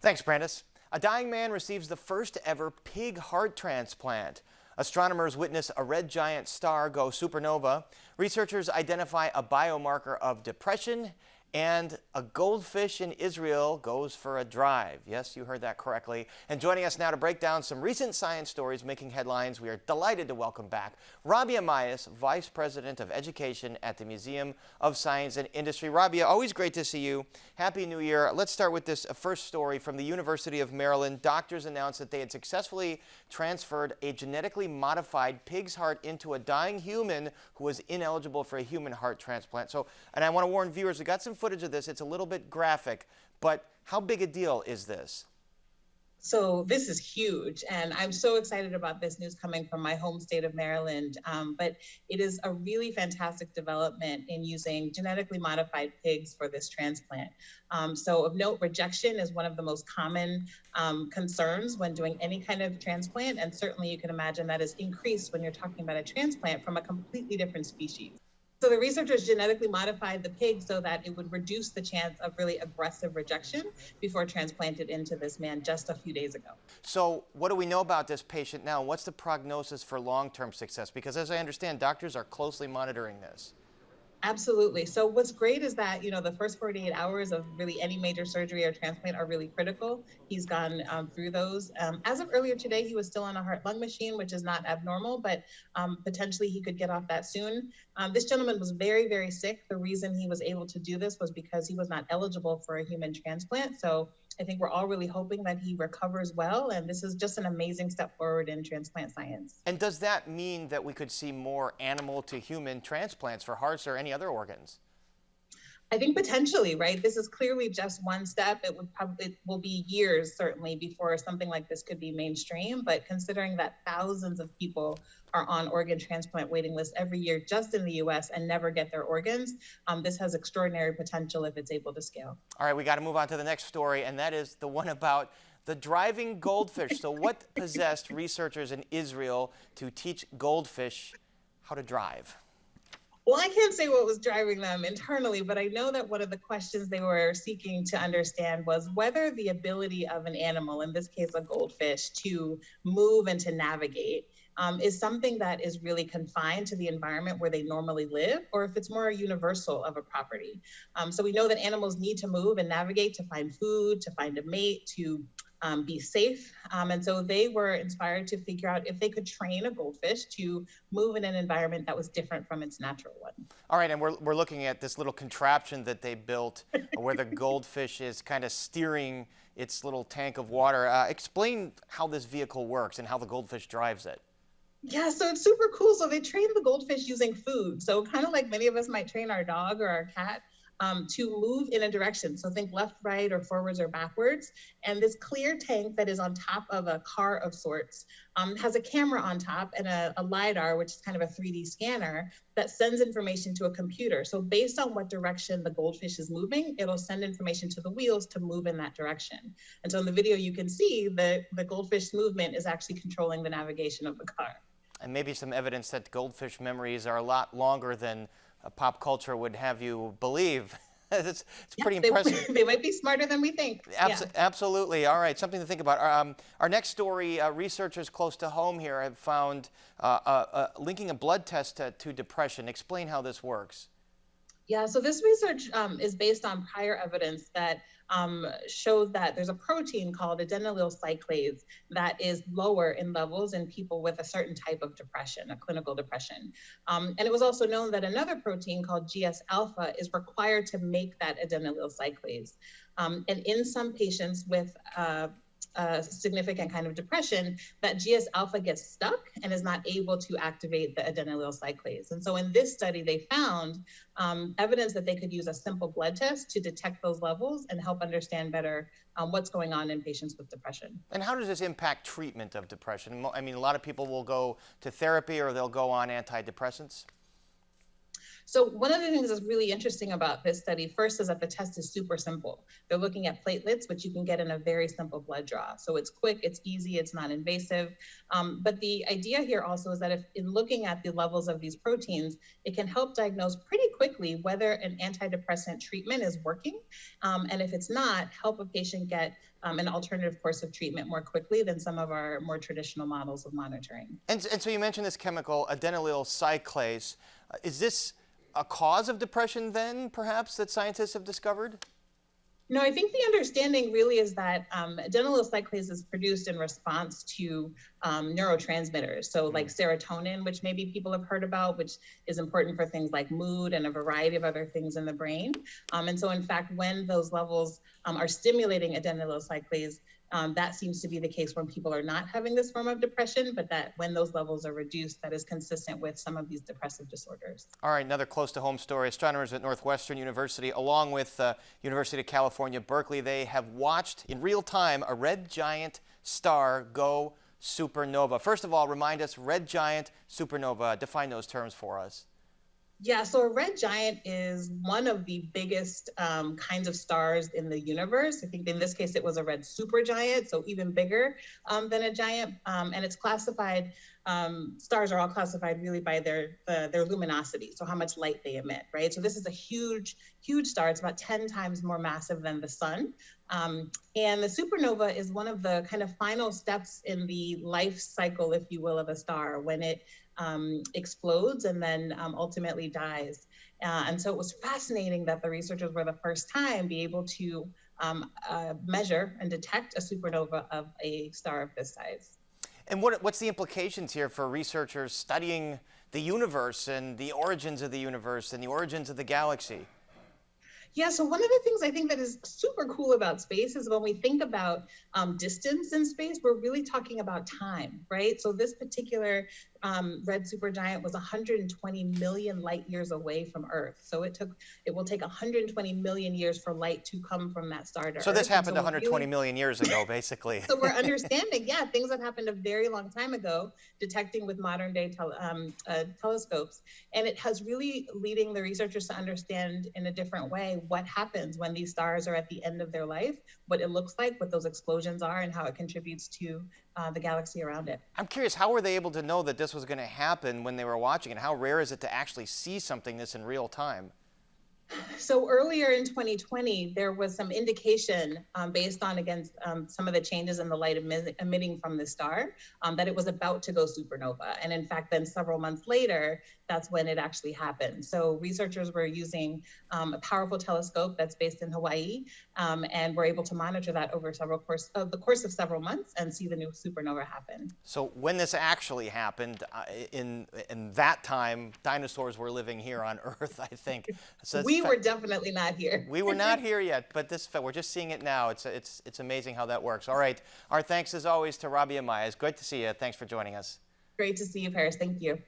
Thanks, Brandis. A dying man receives the first ever pig heart transplant. Astronomers witness a red giant star go supernova. Researchers identify a biomarker of depression, and a goldfish in Israel goes for a drive. Yes, you heard that correctly. And joining us now to break down some recent science stories making headlines, we are delighted to welcome back Rabia Mayes, Vice President of Education at the Museum of Science and Industry. Rabia, always great to see you. Happy New Year. Let's start with this first story from the University of Maryland. Doctors announced that they had successfully transferred a genetically modified pig's heart into a dying human who was ineligible for a human heart transplant. And I want to warn viewers, we got some footage of this. It's a little bit graphic, but how big a deal is this? So this is huge, and I'm so excited about this news coming from my home state of Maryland. But it is a really fantastic development in using genetically modified pigs for this transplant. So of note, rejection is one of the most common concerns when doing any kind of transplant, and certainly you can imagine that is increased when you're talking about a transplant from a completely different species. So the researchers genetically modified the pig so that it would reduce the chance of really aggressive rejection before transplanted into this man just a few days ago. So what do we know about this patient now? What's the prognosis for long-term success? Because as I understand, doctors are closely monitoring this. Absolutely. So what's great is that, the first 48 hours of really any major surgery or transplant are really critical. He's gone through those. As of earlier today, he was still on a heart-lung machine, which is not abnormal, but potentially he could get off that soon. This gentleman was very, very sick. The reason he was able to do this was because he was not eligible for a human transplant. So I think we're all really hoping that he recovers well, and this is just an amazing step forward in transplant science. And does that mean that we could see more animal to human transplants for hearts or any other organs? I think potentially, right? This is clearly just one step. It will be years, certainly, before something like this could be mainstream. But considering that thousands of people are on organ transplant waiting lists every year just in the US and never get their organs, this has extraordinary potential if it's able to scale. All right, we got to move on to the next story, and that is the one about the driving goldfish. So what possessed researchers in Israel to teach goldfish how to drive? Well, I can't say what was driving them internally, but I know that one of the questions they were seeking to understand was whether the ability of an animal, in this case a goldfish, to move and to navigate is something that is really confined to the environment where they normally live, or if it's more universal of a property. So we know that animals need to move and navigate to find food, to find a mate, to be safe. And so they were inspired to figure out if they could train a goldfish to move in an environment that was different from its natural one. All right, and we're looking at this little contraption that they built where the goldfish is kind of steering its little tank of water. Explain how this vehicle works and how the goldfish drives it. Yeah, so it's super cool. So they train the goldfish using food. So kind of like many of us might train our dog or our cat to move in a direction. So think left, right, or forwards or backwards. And this clear tank that is on top of a car of sorts has a camera on top and a LiDAR, which is kind of a 3D scanner that sends information to a computer. So based on what direction the goldfish is moving, it'll send information to the wheels to move in that direction. And so in the video, you can see the goldfish movement is actually controlling the navigation of the car. And maybe some evidence that goldfish memories are a lot longer than pop culture would have you believe. It's pretty impressive. They might be smarter than we think. Absolutely. All right, something to think about. Our next story, researchers close to home here have found linking a blood test to depression. Explain how this works. Yeah, so this research is based on prior evidence that showed that there's a protein called adenylyl cyclase that is lower in levels in people with a certain type of depression, a clinical depression. And it was also known that another protein called GS-alpha is required to make that adenylyl cyclase. And in some patients with significant kind of depression, that GS-alpha gets stuck and is not able to activate the adenylyl cyclase. And so in this study, they found evidence that they could use a simple blood test to detect those levels and help understand better what's going on in patients with depression. And how does this impact treatment of depression? I mean, a lot of people will go to therapy or they'll go on antidepressants. So one of the things that's really interesting about this study first is that the test is super simple. They're looking at platelets, which you can get in a very simple blood draw. So it's quick, it's easy, it's not invasive. But the idea here also is that if in looking at the levels of these proteins, it can help diagnose pretty quickly whether an antidepressant treatment is working. And if it's not, help a patient get an alternative course of treatment more quickly than some of our more traditional models of monitoring. And so you mentioned this chemical, adenylyl cyclase. Is this a cause of depression then, perhaps, that scientists have discovered? No, I think the understanding really is that adenylyl cyclase is produced in response to neurotransmitters. So like serotonin, which maybe people have heard about, which is important for things like mood and a variety of other things in the brain. And so in fact, when those levels are stimulating adenylyl cyclase, that seems to be the case when people are not having this form of depression, but that when those levels are reduced, that is consistent with some of these depressive disorders. All right, another close to home story. Astronomers at Northwestern University, along with University of California, Berkeley, they have watched in real time a red giant star go supernova. First of all, remind us, red giant, supernova, define those terms for us. Yeah, so a red giant is one of the biggest kinds of stars in the universe. I think in this case, it was a red supergiant, so even bigger than a giant. And it's classified, stars are all classified really by their luminosity, so how much light they emit, right? So this is a huge, huge star. It's about 10 times more massive than the sun. And the supernova is one of the kind of final steps in the life cycle, if you will, of a star when it explodes and then ultimately dies. And so it was fascinating that the researchers were the first time be able to measure and detect a supernova of a star of this size. And what's the implications here for researchers studying the universe and the origins of the universe and the origins of the galaxy? Yeah, so one of the things I think that is super cool about space is when we think about distance in space, we're really talking about time, right? So this particular red supergiant was 120 million light years away from Earth. So it will take 120 million years for light to come from that star to Earth. So this happened 120 million years ago, basically. So we're understanding, yeah, things that happened a very long time ago, detecting with modern day telescopes. And it has really leading the researchers to understand in a different way what happens when these stars are at the end of their life, what it looks like, what those explosions are, and how it contributes to the galaxy around it. I'm curious, how were they able to know that this was going to happen when they were watching it? How rare is it to actually see something this in real time? So earlier in 2020, there was some indication based on, again, some of the changes in the light emitting from the star that it was about to go supernova. And in fact, then several months later, that's when it actually happened. So researchers were using a powerful telescope that's based in Hawaii and were able to monitor that over the course of several months and see the new supernova happen. So when this actually happened, in that time, dinosaurs were living here on Earth, I think. So we were definitely not here. We were not here yet, but we're just seeing it now. It's amazing how that works. All right. Our thanks, as always, to Rabia Maya. It's great to see you. Thanks for joining us. Great to see you, Paris. Thank you.